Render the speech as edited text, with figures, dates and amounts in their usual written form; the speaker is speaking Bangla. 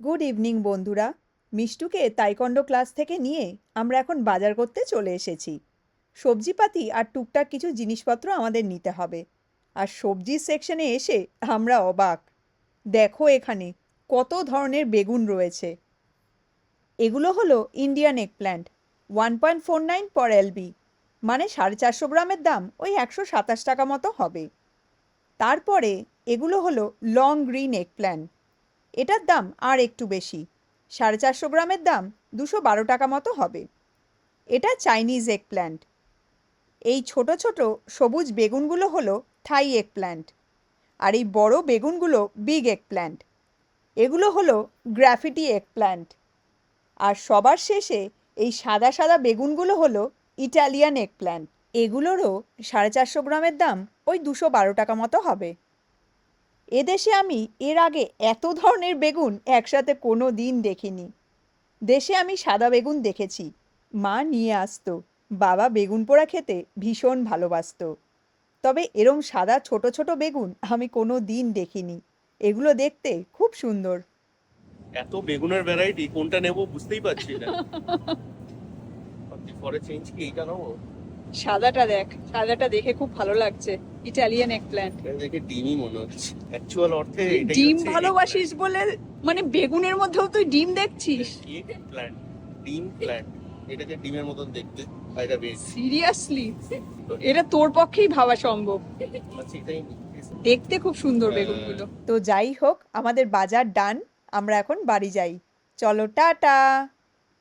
গুড ইভিনিং বন্ধুরা। মিষ্টুকে তাইকন্ডো ক্লাস থেকে নিয়ে আমরা এখন বাজার করতে চলে এসেছি। সবজিপাতি আর টুকটাক কিছু জিনিসপত্র আমাদের নিতে হবে। আর সবজির সেকশনে এসে আমরা অবাক। দেখো এখানে কত ধরনের বেগুন রয়েছে। এগুলো হলো ইন্ডিয়ান এগপ্ল্যান্ট, 1.49 পার এলবি, মানে 450 গ্রামের দাম ওই 127 টাকা মতো হবে। তারপরে এগুলো হলো লং গ্রিন এগপ্ল্যান্ট, এটার দাম আর একটু বেশি, 450 গ্রামের দাম 212 টাকা মতো হবে। এটা চাইনিজ এগপ্ল্যান্ট। এই ছোট ছোট সবুজ বেগুনগুলো হলো থাই এগপ্ল্যান্ট। আর এই বড় বেগুনগুলো বিগ এগপ্ল্যান্ট। এগুলো হলো গ্রাফিটি এগপ্ল্যান্ট। আর সবার শেষে এই সাদা সাদা বেগুনগুলো হলো ইটালিয়ান এগপ্ল্যান্ট। এগুলোরও 450 গ্রামের দাম ওই 212 টাকা মতো হবে। এদেশে আমি এর আগে এত ধরনের বেগুন একসাথে কোনো দিন দেখিনি। দেশে আমি সাদা বেগুন দেখেছি, মা নিয়ে আসতো, বাবা বেগুন পোড়া খেতে ভীষণ ভালোবাসতো। তবে এরম সাদা ছোট ছোট বেগুন আমি কোনো দিন দেখিনি। এগুলো দেখতে খুব সুন্দর। এত বেগুনের ভ্যারাইটি, কোনটা নেব বুঝতেই পারছি না। পরে চেঞ্জ কি এইটা নেবো? সাদাটা দেখ, সাদাটা দেখে খুব ভালো লাগছে, ইটালিয়ান এগপ্ল্যান্ট। এটা দেখে ডিমই মনে হচ্ছে, অ্যাকচুয়াল অর্থে এটাই ডিম হচ্ছে ভালোবাসিস বলে মানে বেগুনের মধ্যেও তুই ডিম দেখছিস? প্ল্যান্ট, ডিম প্ল্যান্ট, এটাকে ডিমের মতন দেখতে। আর এটা বেশ সিরিয়াসলি, এটা তোর পক্ষেই ভাবা সম্ভব। এটাই দেখতে খুব সুন্দর বেগুনগুলো। তো যাই হোক, আমাদের বাজার ডান, আমরা এখন বাড়ি যাই। চলো টাটা।